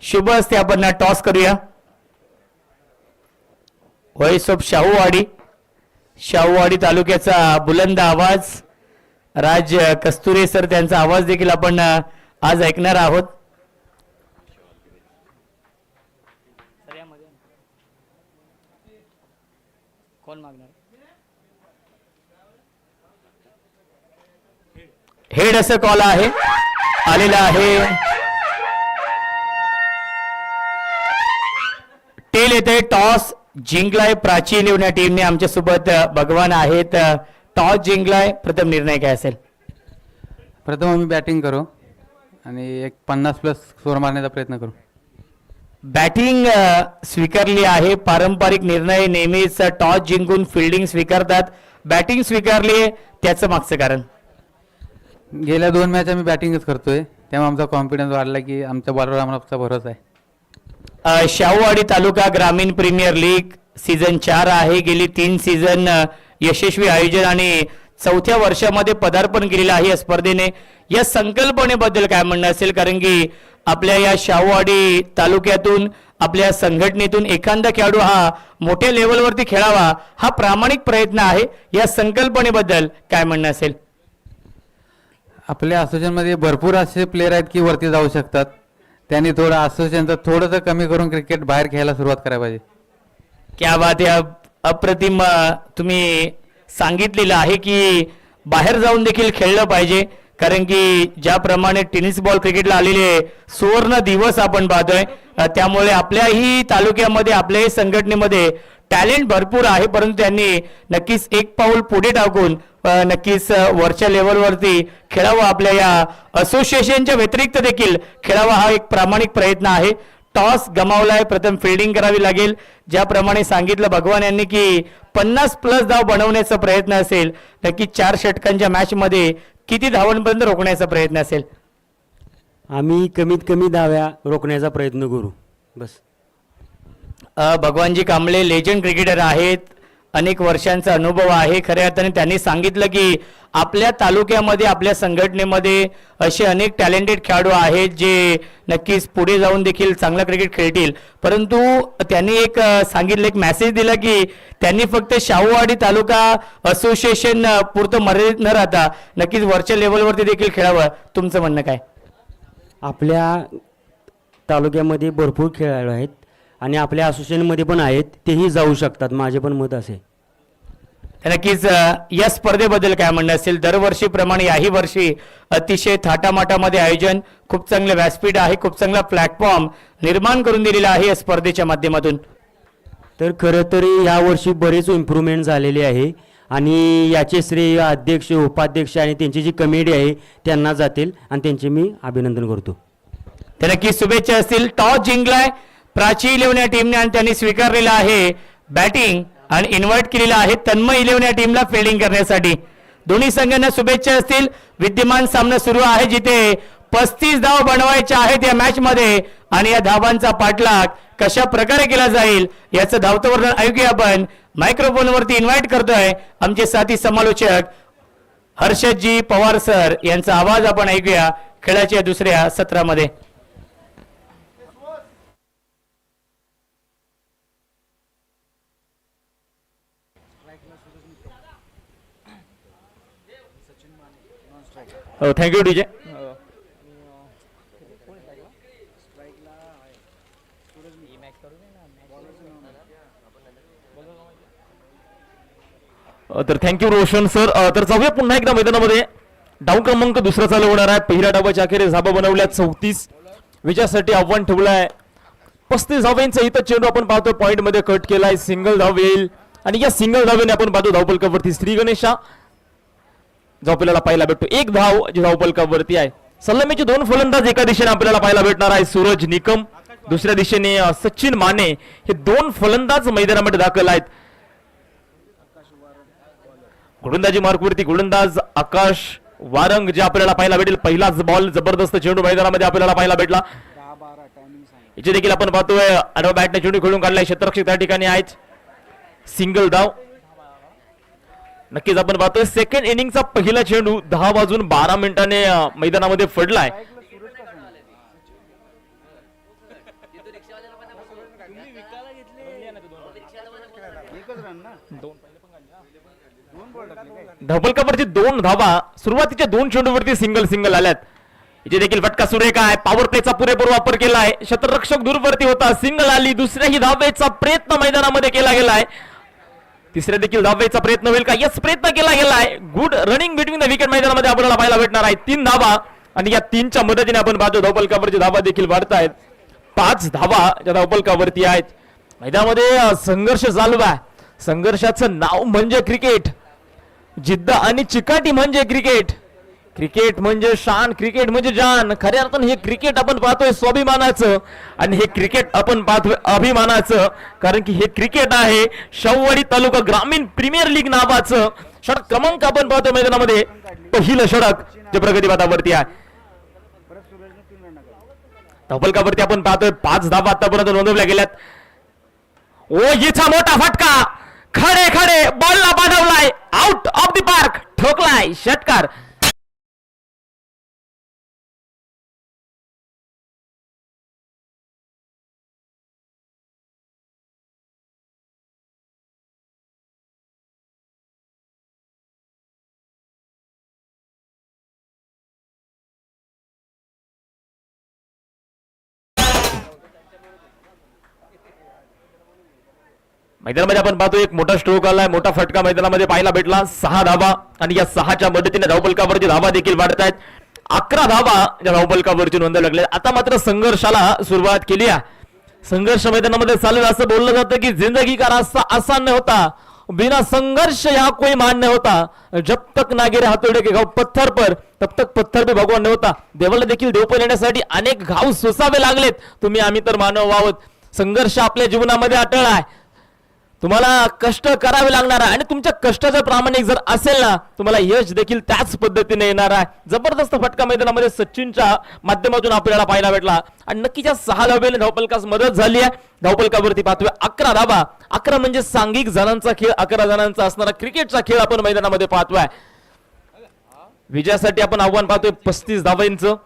S3: शुभ हस्ते आपण टॉस करूया. व्हॉइस ऑफ शाहूवाडी तालुक्याचा बुलंद आवाज राज कस्तुरे सर, त्यांचा आवाज देखील आपण आज ऐकणार आहोत. कोण मागणार? हेड असं कॉल आहे, आलेला आहे. टेल येते. टॉस जिंकलाय प्राची 11 या टीमने. आमच्या सोबत भगवान आहेत. टॉस जिंकलाय, प्रथम निर्णय काय असेल?
S4: प्रथम आम्ही बॅटिंग करू आणि एक 50+ स्कोर मारण्याचा प्रयत्न करू.
S3: बॅटिंग स्वीकारली आहे. पारंपरिक निर्णय नेहमीच टॉस जिंकून फिल्डिंग स्वीकारतात. बॅटिंग स्वीकारली आहे, त्याचं मागचं कारण?
S4: गेल्या 2 मॅच आम्ही बॅटिंगच करतोय, त्यामुळे आमचा कॉन्फिडन्स वाढला की आमच्या बॉलवर आम्हाला भरोसा आहे.
S3: शाहूवाडी तालुका ग्रामीण प्रीमियर लीग सीझन 4 आहे. गेली 3 सीझन यशस्वी आयोजन आणि 4थ्या वर्षामध्ये पदार्पण केलेलं आहे या स्पर्धेने. या संकल्पनेबद्दल काय म्हणणं असेल? कारण की आपल्या या शाहूवाडी तालुक्यातून, आपल्या संघटनेतून एखादा खेळाडू हा मोठ्या लेवलवरती खेळावा, हा प्रामाणिक प्रयत्न आहे. या संकल्पनेबद्दल काय म्हणणं असेल?
S4: आपल्या असोसिएशनमध्ये भरपूर असे प्लेयर आहेत की वरती जाऊ शकतात. त्यांनी थोडं असोसिएशनचं थोडंसं कमी करून क्रिकेट बाहेर खेळायला सुरुवात करायला पाहिजे.
S3: क्या बात आहे. अप्रतिम तुम्ही सांगितलेलं आहे की बाहेर जाऊन देखील खेळलं पाहिजे. कारण की ज्याप्रमाणे टेनिस बॉल क्रिकेटला आलेले सुवर्ण दिवस आपण पाहतोय, त्यामुळे आपल्याही तालुक्यामध्ये आपल्याही संघटनेमध्ये टॅलेंट भरपूर आहे, परंतु त्यांनी नक्कीच एक पाऊल पुढे टाकून नक्कीच वरच्या लेवलवरती खेळावं. आपल्या या असोसिएशनच्या व्यतिरिक्त देखील खेळावा हा एक प्रामाणिक प्रयत्न आहे. टॉस गमावलाय, प्रथम फिल्डिंग करावी लागेल. ज्याप्रमाणे सांगितलं भगवान यांनी की 50+ धाव बनवण्याचा प्रयत्न असेल, नक्की 4 षटकांच्या मॅचमध्ये किती धावांपर्यंत रोखण्याचा प्रयत्न असेल?
S5: आम्ही कमीत कमी धाव्या रोखण्याचा प्रयत्न करू बस.
S3: भगवानजी कांबळे लेजंड क्रिकेटर आहेत, अनेक वर्षांचा अनुभव आहे. खऱ्या अर्थाने त्यांनी सांगितलं की आपल्या तालुक्यामध्ये आपल्या संघटनेमध्ये असे अनेक टॅलेंटेड खेळाडू आहेत जे नक्कीच पुढे जाऊन देखील चांगला क्रिकेट खेळतील. परंतु त्यांनी एक सांगितलं, एक मेसेज दिला की त्यांनी फक्त शाहूवाडी तालुका असोसिएशन पुरतं मर्यादित न राहता नक्कीच वरच्या लेवलवरती देखील खेळावं. तुमचं म्हणणं काय?
S5: आपल्या तालुक्यामध्ये भरपूर खेळाडू आहेत आणि आपल्या असोसिएशनमध्ये पण आहेत, तेही जाऊ शकतात, माझे पण मत असे.
S3: नक्कीच या स्पर्धेबद्दल काय म्हणणं असेल? दरवर्षीप्रमाणे याही वर्षी अतिशय थाटामाटामध्ये आयोजन, खूप चांगलं व्यासपीठ आहे, खूप चांगला प्लॅटफॉर्म निर्माण करून दिलेला आहे या स्पर्धेच्या माध्यमातून.
S5: तर खरं तर यावर्षी बरेच इम्प्रूव्हमेंट झालेले आहे आणि याचे श्रेय अध्यक्ष, उपाध्यक्ष आणि त्यांची जी कमिटी आहे त्यांना जातील आणि त्यांचे मी अभिनंदन करतो.
S3: तर नक्कीच शुभेच्छा असतील. टॉस जिंकलाय प्राची इलेव्हन या टीमने आणि त्यांनी स्वीकारलेला आहे बॅटिंग आणि इन्व्हाइट केलेलं आहे तन्मय इलेव्हन या टीमला फिल्डिंग करण्यासाठी. दोन्ही संघांना शुभेच्छा असतील. विद्यमान सामना सुरू आहे जिथे 35 धाव बनवायच्या आहेत या मॅच मध्ये आणि या धावांचा पाठलाग कशा प्रकारे केला जाईल याचं धावतं वर्णन ऐकूया आपण. मायक्रोफोनवरती इन्व्हाइट करतोय आमचे साथी समालोचक हर्षदजी पवार सर यांचा आवाज आपण ऐकूया खेळाच्या दुसऱ्या सत्रामध्ये.
S1: Thank you DJ. तर थँक्यू रोशन सर. तर जाऊया पुन्हा एकदा मैदानामध्ये. डाव क्रमांक दुसरा चालू होणार आहे. पहिल्या डावाच्या अखेरीस धाबा बनवल्या 34. विजयासाठी आव्हान ठेवलंय 35 धावांचा इथं चेंडू आपण पाहतो पॉइंट मध्ये कट केलाय. सिंगल धाव येईल आणि या सिंगल धावेने आपण पाहतो धावपलकावरती श्री गणेशा आपल्याला पाहायला भेटतो. एक धाव जी धावपलकावरती आहे. सलामीचे 2 फलंदाज एका दिशेने आपल्याला पाहायला भेटणार आहे. सूरज निकम, दुसऱ्या दिशेने सचिन माने. हे 2 फलंदाज मैदानामध्ये दाखल आहेत. गोलंदाजी मार्कवरती गोलंदाज आकाश वारंग जे आपल्याला पाहायला भेटेल. पहिलाच बॉल जबरदस्त चेंडू मैदानामध्ये आपल्याला पाहायला भेटला. इथे देखील आपण पाहतोय आडवा बॅटने चेंडू खेळून काढलाय. क्षेत्ररक्षक त्या ठिकाणी आहेत. सिंगल धाव. नक्कीच आपण पाहतोय सेकंड इनिंगचा पहिला चेंडू 10 वाजून 12 मिनिटांनी मैदानामध्ये पडलाय. धावपलकावरती 2 धावा. सुरुवातीच्या 2 चेंडूवरती सिंगल आल्यात. इथे देखील फटका सुरेख आहे. पॉवर प्लेचा पुरेपूर वापर केला आहे. क्षेत्ररक्षक दूरवरती होता. सिंगल आली. दुसऱ्याही धावेचा प्रयत्न मैदानामध्ये केला गेलाय. तिसऱ्या देखील धावेचा प्रयत्न होईल का? यस, प्रयत्न केला गेलाय. Good running between the wicket मैदानामध्ये आपल्याला पाहायला भेटणार आहे. 3 धावा आणि या 3च्या मदतीने आपण पाहतो धावपलकावरची धावा देखील वाढत आहेत. 5 धावा या धावपलकावरती आहेत. मैदानामध्ये संघर्ष चालू आहे. संघर्षाचं नाव म्हणजे क्रिकेट. जिद्द आणि चिकाटी म्हणजे क्रिकेट. क्रिकेट म्हणजे शान, क्रिकेट म्हणजे जान. खऱ्या अर्थानं हे क्रिकेट आपण पाहतोय स्वाभिमानाचं आणि हे क्रिकेट आपण पाहतोय अभिमानाचं. कारण की हे क्रिकेट आहे शाहूवाडी तालुका ग्रामीण प्रीमियर लीग नावाचं. षटक क्रमांक आपण पाहतोय मैदानामध्ये. पहिलं षटक जे प्रगती पथावरती आहे. धावपलकावरती आपण पाहतोय 5 धावा आतापर्यंत नोंदवल्या गेल्यात. ओ हिचा मोठा फटका. खडे बॉलला पाठवलाय. Out of the park. ठोकलाय षटकार. मैदानामध्ये आपण पाहतो एक मोठा स्ट्रोक आलाय, मोठा फटका मैदानामध्ये पाहायला भेटला. 6 धावा आणि या 6च्या मदतीने धावफलकावरची धावा देखील वाढत आहेत. 11 धावा या धावफलकावरची नोंदवल्या लागल्या. आता मात्र संघर्षाला सुरुवात केली आहे. संघर्ष मैदानामध्ये चालू आहे. असं बोललं जातं की जिंदगी का रास्ता आसान नहीं होता, बिना संघर्ष यहाँ कोई मान नहीं होता. जब तक ना गिरे हातोडे के घाव पत्थर पर तब तक पत्थर पे भगवान नहीं होता. देवाला देखील देवपण येण्यासाठी अनेक घाव सोसावे लागलेत. तुम्ही आम्ही तर मानव आहोत. संघर्ष आपल्या जीवनामध्ये अटळ आहे. तुम्हाला कष्ट करावे लागणार आहे आणि तुमच्या कष्टाचा प्रामाणिक जर असेल ना, तुम्हाला यश देखील त्याच पद्धतीने येणार आहे. जबरदस्त फटका मैदानामध्ये सचिनच्या माध्यमातून आपल्याला पाहायला भेटला आणि नक्कीच्या 6 धावेने धावफलकास मदत झाली आहे. धावफलकावरती पाहतोय 11 धावा. 11 म्हणजे सांघिक जणांचा खेळ, 11 जणांचा असणारा क्रिकेटचा खेळ आपण मैदानामध्ये पाहतोय. विजयासाठी आपण आव्हान पाहतोय 35 धावांचं.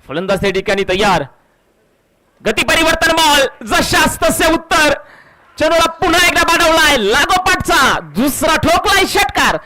S1: फलंदाज त्या ठिकाणी तयार. गती परिवर्तन बॉल जशास तसे उत्तर. चेंडूला पुन्हा एकदा पाठवलाय लागोपाठचा दुसरा ठोकलाय षटकार.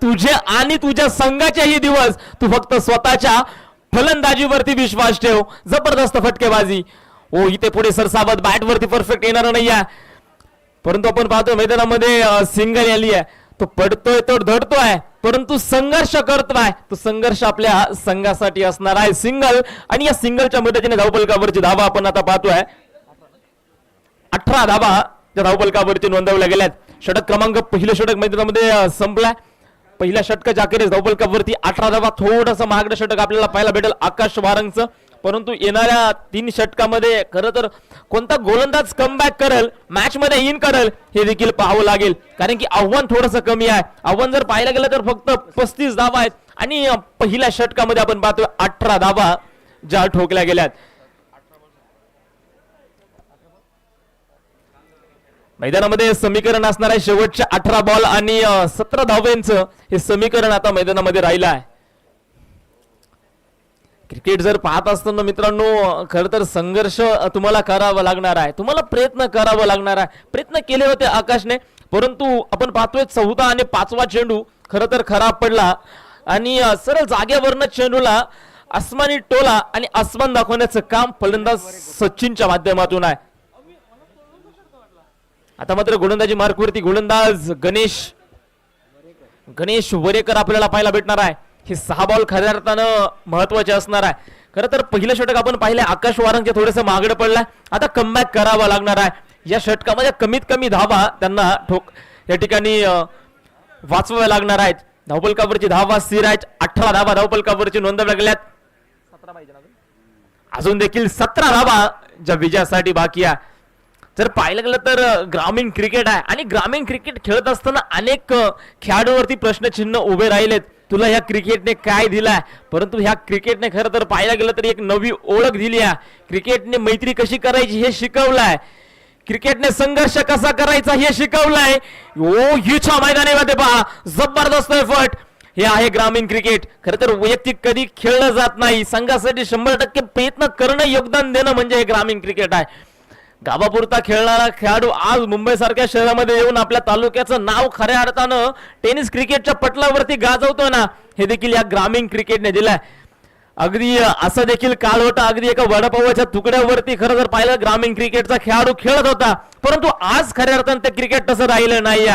S1: तुझे आणि तुझ्या संघाचेही दिवस. तू फक्त स्वतःच्या फलंदाजीवरती विश्वास ठेव. जबरदस्त फटकेबाजी. ओ इथे पुढे सरसावत बॅट वरती परफेक्ट येणार नाही आहे, परंतु आपण पाहतो मैदानामध्ये सिंगल आली आहे. तो पडतोय तो धडतोय परंतु संघर्ष करतोय. तो संघर्ष आपल्या संघासाठी असणार आहे. सिंगल आणि या सिंगलच्या मदतीने धावफलकावरची धावा आपण आता पाहतोय. 18 धावा त्या धावफलकावरती नोंदवल्या गेल्यात. षटक क्रमांक पहिलं षटक मैदानामध्ये संपलाय. पहिल्या षटकाच्या अखेरीस धावफलकावरती 18 धावा. थोडंसं महागडं षटक आपल्याला पाहायला भेटेल आकाश वारंगचं, परंतु येणाऱ्या 3 षटकामध्ये खरं तर कोणता गोलंदाज कमबॅक करेल, मॅच मध्ये इन करेल हे देखील पाहावं लागेल. कारण की आव्हान थोडंसं कमी आहे. आव्हान जर पाहायला गेलं तर फक्त 35 धावा आहेत आणि पहिल्या षटकामध्ये आपण पाहतोय 18 धावा ज्या ठोकल्या गेल्यात. मैदानामध्ये समीकरण असणार आहे शेवटच्या 18 बॉल आणि 17 धावांचं हे समीकरण आता मैदानामध्ये राहिलं आहे. क्रिकेट जर पाहत असताना मित्रांनो खरं तर संघर्ष तुम्हाला करावा लागणार आहे. तुम्हाला प्रयत्न करावा लागणार आहे. प्रयत्न केले होते आकाशने, परंतु आपण पाहतोय 4था आणि 5वा चेंडू खरं तर खराब पडला आणि सरळ जागेवरनं चेंडूला आसमानी टोला आणि आसमान दाखवण्याचं काम फलंदाज सचिनच्या माध्यमातून आहे. आता मात्र गोलंदाजी मार्कवरती गोलंदाज गणेश वरेकर आपल्याला पाहायला भेटणार आहे. हे 6 बॉल खऱ्या अर्थानं महत्वाचे असणार आहे. खरं तर पहिलं षटक आपण पाहिले आकाश वारंग थोडंसं महागडं पडलाय. आता कमबॅक करावा लागणार आहे. या षटकामध्ये कमीत कमी धावा त्यांना या ठिकाणी वाचवाव्या लागणार आहेत. धावफलकावरची धावा स्थिर आहेत. 18 धावा धावफलकावरची नोंदवल्या गेल्यात. अजून देखील 17 धावा ज्या विजयासाठी बाकी आहे. जर पाहिलं गेलं तर ग्रामीण क्रिकेट आहे आणि ग्रामीण क्रिकेट खेळत असताना अनेक खेळाडूवरती प्रश्नचिन्ह उभे राहिलेत. तुला ह्या क्रिकेटने काय दिलाय, परंतु ह्या क्रिकेटने खरं तर पाहायला गेलं तर एक नवी ओळख दिली आहे. क्रिकेटने मैत्री कशी करायची हे शिकवलंय. क्रिकेटने संघर्ष कसा करायचा हे शिकवलंय. ओ हिच्या मैदानामध्ये पहा जबरदस्त एफर्ट. हे आहे ग्रामीण क्रिकेट. खरं तर वैयक्तिक कधी खेळलं जात नाही. संघासाठी 100% प्रयत्न करणं, योगदान देणं म्हणजे हे ग्रामीण क्रिकेट आहे. गावापुरता खेळणारा खेळाडू आज मुंबई सारख्या शहरामध्ये येऊन आपल्या तालुक्याचं नाव खऱ्या अर्थानं टेनिस क्रिकेटच्या पटलावरती गाजवतो ना, हे देखील या ग्रामीण क्रिकेटने दिलंय. अगदी असं देखील काळ होता, अगदी एका वडापावाच्या तुकड्यावरती खरं जर पाहिलं ग्रामीण क्रिकेटचा खेळाडू खेळत होता, परंतु आज खऱ्या अर्थानं ते क्रिकेट तसं राहिलं नाही.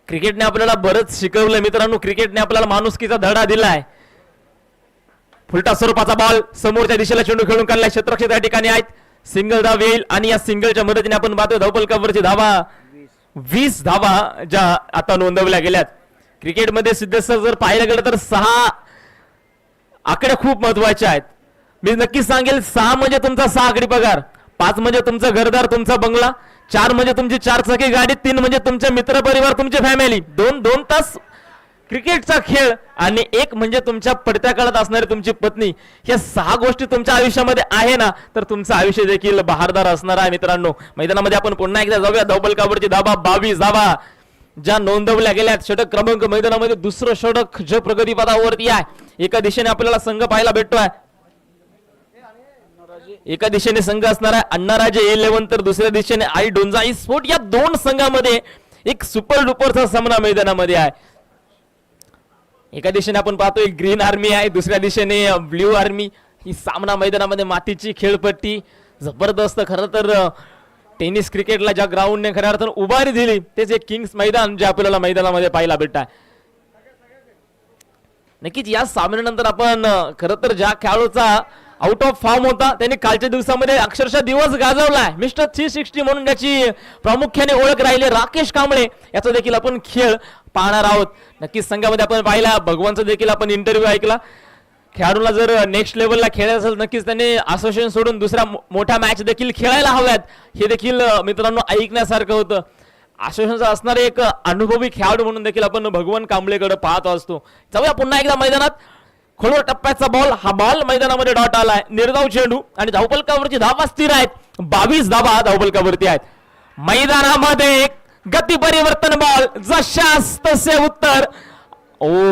S1: क्रिकेटने आपल्याला बरंच शिकवलं मित्रांनो. क्रिकेटने आपल्याला माणुसकीचा धडा दिलाय. फुलटा स्वरूपाचा बॉल समोरच्या दिशेला चेंडू खेळून काढलाय. क्षेत्ररक्षक या ठिकाणी आहेत. सिंगल धाव येईल आणि या सिंगलच्या मदतीने आपण पाहतोय धावफलकावरची धावा 20 धावा ज्या आता नोंदवल्या गेल्यात. क्रिकेटमध्ये सिद्धेश्वर जर पाहायला गेलं तर 6 आकडे खूप महत्वाचे आहेत. मी नक्कीच सांगेल 6 म्हणजे तुमचा 6 आकडी पगार, 5 म्हणजे तुमचा घरदार, तुमचा बंगला, 4 म्हणजे तुमची 4 चाकी गाडी, 3 म्हणजे तुमचे मित्र परिवार, तुमची फॅमिली, 2 तास क्रिकेटचा खेळ आणि 1 म्हणजे तुमच्या पडत्या काळात असणारी तुमची पत्नी. या 6 गोष्टी तुमच्या आयुष्यामध्ये आहे ना, तर तुमचं आयुष्य देखील बहारदार असणार आहे मित्रांनो. मैदानामध्ये आपण पुन्हा एकदा जाऊया. धावफलकावरची धावा 22 धावा. ज्या नोंदवल्या गेल्या षटक क्रमांक मैदानामध्ये दुसरं षटक जे प्रगतीपथावरती आहे. एका दिशेने आपल्याला संघ पाहायला भेटतोय, एका दिशेने संघ असणार आहे अण्णाराजे A11 तर दुसऱ्या दिशेने आई डोंजा ई स्पोर्ट. या दोन संघामध्ये एक सुपर डुपरचा सामना मैदानामध्ये आहे. एका दिशेने आपण पाहतोय ग्रीन आर्मी आहे, दुसऱ्या दिशेने ब्ल्यू आर्मी. ही सामना मैदानामध्ये मातीची खेळपट्टी जबरदस्त. खरं तर टेनिस क्रिकेटला ज्या ग्राउंडने खऱ्या अर्थानं उभारी दिली तेच एक किंग्स मैदान जे आपल्याला मैदानामध्ये पाहायला भेटत आहे. नक्कीच या सामन्यानंतर आपण खरं तर ज्या खेळाडूचा आउट ऑफ फॉर्म होता त्यांनी कालच्या दिवसामध्ये अक्षरशः दिवस गाजवलाय. मिस्टर 360 म्हणून त्याची प्रामुख्याने ओळख राहिली राकेश कांबळे. याचा देखील आपण खेळ पाहणार आहोत. नक्कीच संघामध्ये आपण पाहिला भगवानचा देखील आपण इंटरव्ह्यू ऐकला. खेळाडूला जर नेक्स्ट लेवलला खेळायचं असेल नक्कीच त्यांनी असोसिएशन सोडून दुसऱ्या मोठ्या मॅच देखील खेळायला हव्यात. हे देखील मित्रांनो ऐकण्यासारखं होतं. असोसिएशनचा असणारे एक अनुभवी खेळाडू म्हणून देखील आपण भगवान कांबळेकडे पाहत असतो. जाऊया पुन्हा एकदा मैदानात. खोलवर टप्प्याचा बॉल, हा बॉल मैदानामध्ये डॉट आलाय. निर्धाव चेंडू आणि धावफलकावरची धावा स्थिर आहेत. 22 धावा धावफलकावरती आहेत. मैदानामध्ये गती परिवर्तन बॉल जशास तसे उत्तर.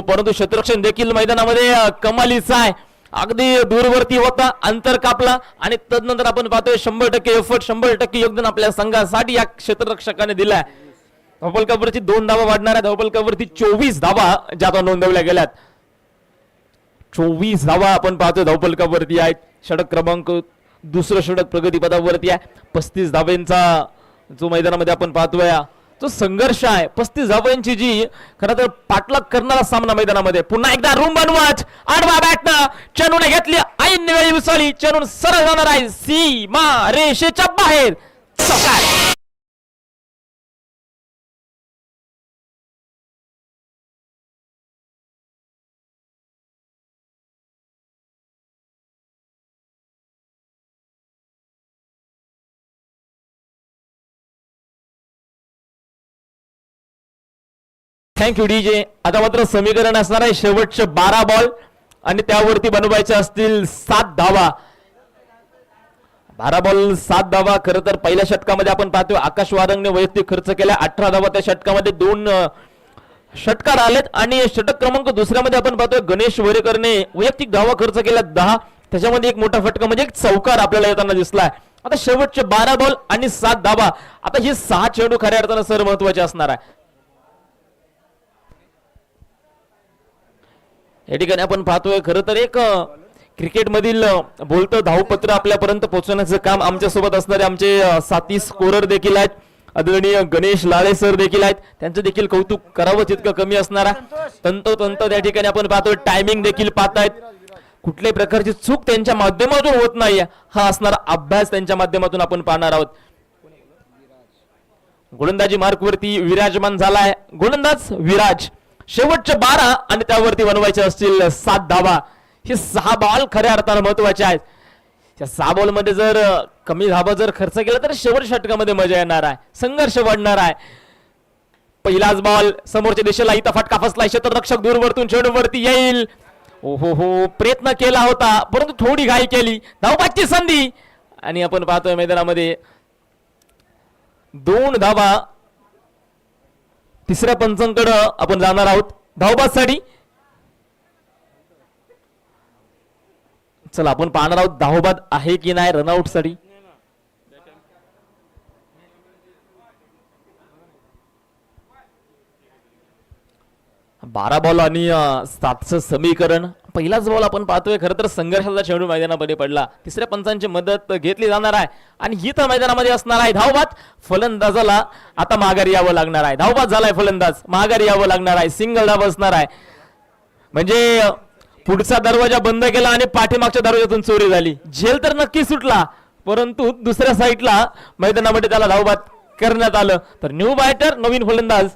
S1: परंतु क्षेत्ररक्षण देखील मैदानामध्ये कमालीचा आहे. अगदी दूरवरती होता, अंतर कापला आणि तदनंतर आपण पाहतोय 100% एफर्ट 100% योगदान आपल्या संघासाठी या क्षेत्ररक्षकाने दिलाय. धावफलकावरती 2 धावा वाढणार आहे. धावफलकावरती 24 धावा ज्या आता नोंदवल्या गेल्यात. 24 धावा आपण पाहतोय धावफलकावरती आहेत. षटक क्रमांक दुसरं षटक प्रगतीपथावरती आहे. 35 धाव्यांचा जो मैदानामध्ये आपण पाहतोय जो संघर्ष आहे. 35 धाव्यांची जी खरं तर पाठलाग करणारा सामना मैदानामध्ये. पुन्हा एकदा रूम बनवत आडवा बॅटनं चेंडूने घेतली ऐन वेळी उसळली. चेंडून सरळ जाणार आहे सीमा रेषेच्या बाहेर. चौकार. Thank you DJ. आता मात्र समीकरण असणार आहे शेवटचे 12 बॉल आणि त्यावरती बनवायचे असतील 7 धावा. 12 बॉल 7 धावा. खरं तर पहिल्या षटकामध्ये आपण पाहतोय आकाश वारंगने वैयक्तिक खर्च केला 18 धावा. त्या षटकामध्ये 2 षटकार आलेत आणि षटक क्रमांक दुसऱ्यामध्ये आपण पाहतोय गणेश वरेकरने वैयक्तिक धावा खर्च केल्या 10. त्याच्यामध्ये एक मोठा फटका म्हणजे एक चौकार आपल्याला येताना दिसलाय. आता शेवटचे 12 बॉल आणि 7 धावा. आता हे 6 चेंडू खऱ्या अर्थानं सर महत्वाचे असणार आहे. या ठिकाणी आपण पाहतोय खरं तर एक क्रिकेटमधील बोलतं धावपत्र आपल्यापर्यंत पोहोचवण्याचं काम आमच्या सोबत असणारे आमचे साथी स्कोरर देखील आहेत. आदरणीय गणेश लाळे सर देखील आहेत. त्यांचं देखील कौतुक करावं तितकं कमी असणार आहे. तंतोतंत त्या ठिकाणी आपण पाहतोय टायमिंग देखील पाहतायत. कुठल्याही प्रकारची चूक त्यांच्या माध्यमातून होत नाही. हा असणारा अभ्यास त्यांच्या माध्यमातून आपण पाहणार आहोत. गोलंदाजी मार्कवरती विराजमान झालाय गोलंदाज विराज. शेवटचे 12 आणि त्यावरती बनवायचे असतील 7 धावा. हे 6 बॉल खऱ्या अर्थानं महत्वाचे आहेत. त्या 6 बॉल मध्ये जर कमी धावा जर खर्च केला तर शेवट षटकामध्ये मजा येणार आहे. संघर्ष वाढणार आहे. पहिलाच बॉल समोरच्या दिशेला इथं फटका फसलाय. क्षेत्ररक्षक दूरवरतून चेंडूवरती येईल. ओहो हो प्रयत्न केला होता परंतु थोडी घाई केली. धावबाची संधी आणि आपण पाहतोय मैदानामध्ये 2 धावा. तिसऱ्या पंचांकडे आपण जाणार आहोत धावबासाठी. चला आपण पाहणार आहोत धावबाद आहे की नाही रनआउट साठी. बारा बॉल आणि 7चं समीकरण. पहिलाच बॉल आपण पाहतोय खरं तर संघर्षाचा चेंडू मैदानामध्ये पडला. तिसऱ्या पंचांची मदत घेतली जाणार आहे आणि ही तर मैदानामध्ये असणार आहे धावबाद. फलंदाजाला आता माघारी यावं लागणार आहे. धावबाद झालाय फलंदाज माघारी यावं लागणार आहे. सिंगल धाव असणार आहे. म्हणजे पुढचा दरवाजा बंद केला आणि पाठीमागच्या दरवाजातून चोरी झाली. झेल तर नक्की सुटला परंतु दुसऱ्या साईडला मैदानामध्ये त्याला धावबाद करण्यात आलं. तर न्यू बॅटर नवीन फलंदाज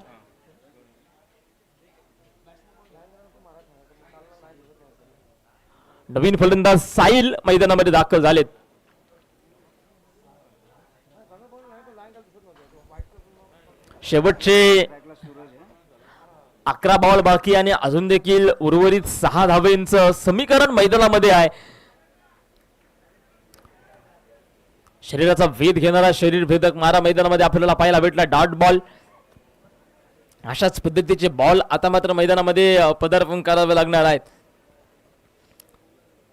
S1: नवीन फलंदाज साहिल मैदानामध्ये दाखल झालेत. शेवटचे 11 बॉल बाकी आणि अजून देखील उर्वरित 6 धावेंचं समीकरण मैदानामध्ये आहे. शरीराचा वेध घेणारा शरीर भेदक मारा मैदानामध्ये आपल्याला पाहायला भेटला. डॉट बॉल अशाच पद्धतीचे बॉल आता मात्र मैदानामध्ये पदार्पण करावे लागणार आहेत.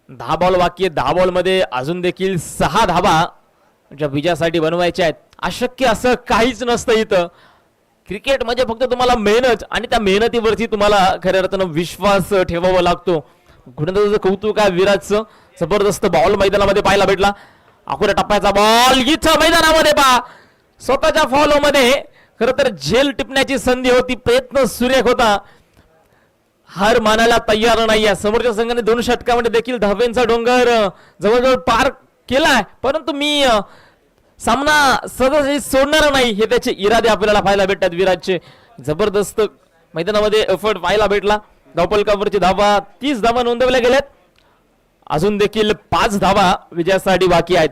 S1: 10 बॉल बाकी आहे. 10 बॉल मध्ये अजून देखील 6 धाबा ज्या विजयासाठी बनवायच्या आहेत. अशक्य असं काहीच नसतं इथं. क्रिकेट म्हणजे फक्त तुम्हाला मेहनत आणि त्या मेहनतीवरती तुम्हाला खऱ्या अर्थानं विश्वास ठेवावा लागतो. गुणदाचं कौतुक आहे विराटचं. जबरदस्त बॉल मैदानामध्ये पाहायला भेटला. अकोला टप्प्याचा बॉल इथं मैदानामध्ये पहा स्वतःच्या फॉलो मध्ये खरं तर झेल टिपण्याची संधी होती. प्रयत्न सुरेख होता. हार मानायला तयार नाही आहे. समोरच्या संघाने 2 षटकामध्ये देखील धाब्यांचा डोंगर जवळजवळ पार केलाय, परंतु मी सामना सहज सोडणार नाही हे त्याचे इरादे आपल्याला पाहायला भेटतात विराटचे. जबरदस्त मैदानामध्ये एफर्ट पाहायला भेटला. धावपलकावरची धावा 30 धावा नोंदवल्या गेल्यात. अजून देखील 5 धावा विजयासाठी बाकी आहेत.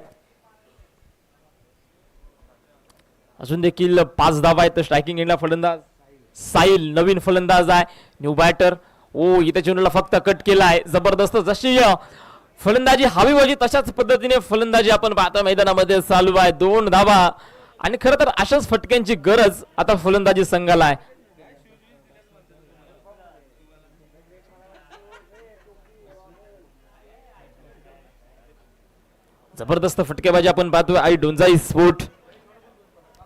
S1: अजून देखील 5 धावा आहेत. स्ट्रायकिंग एंडला फलंदाज साहिल नवीन फलंदाज आहे. New batter. ओ इथे चेंडूला फक्त कट केला आहे. जबरदस्त जशी फलंदाजी हवी होती तशाच पद्धतीने फलंदाजी आपण पाहता मैदानामध्ये चालू आहे. 2 धावा आणि खरं तर अशाच फटक्यांची गरज आता फलंदाजी संघाला आहे. जबरदस्त फटकेबाजी आपण पाहतोय आई डोंजाई स्पोर्ट.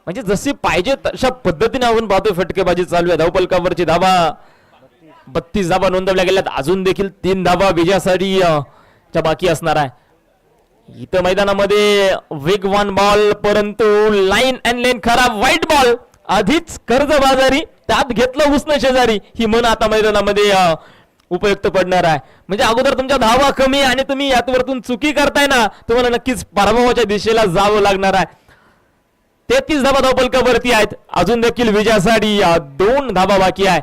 S1: म्हणजे जशी पाहिजे तशा पद्धतीने आपण पाहतोय फटकेबाजी चालू आहे. धावपलकावरची धावा 32 धावा नोंदवल्या गेल्यात. अजून देखील 3 धावा विजयासाठी च्या बाकी असणार आहे. इथं मैदानामध्ये वेगवान बॉल परंतु लाईन अँड लेन खराब. व्हाईट बॉल आधीच कर्जबाजारी त्यात घेतलं उसनं शेजारी ही मन आता मैदानामध्ये उपयुक्त पडणार आहे. म्हणजे अगोदर तुमच्या धावा कमी आणि तुम्ही यातवरतून चुकी करताय ना तुम्हाला नक्कीच पराभवाच्या दिशेला जावं लागणार आहे. 33 धावा धावपलकावरती आहेत. अजून देखील विजयासाठी 2 धावा बाकी आहे.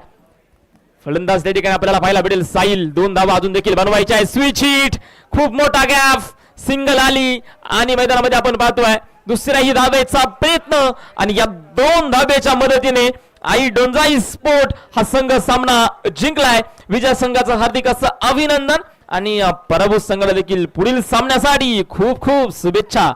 S1: फलंदाज त्या ठिकाणी आपल्याला पाहायला भेटेल साहिल. 2 धावा अजून देखील बनवायच्या आहे. स्विच हिट खूप मोठा गॅप सिंगल आली आणि मैदानामध्ये आपण पाहतोय दुसऱ्याही धावेचा प्रयत्न आणि या 2 धावेच्या मदतीने आई डोंजाई स्पोर्ट हा संघ सामना जिंकलाय. विजय संघाचं हार्दिक असं अभिनंदन आणि पराभूत संघाला देखील पुढील सामन्यासाठी खूप खूप शुभेच्छा.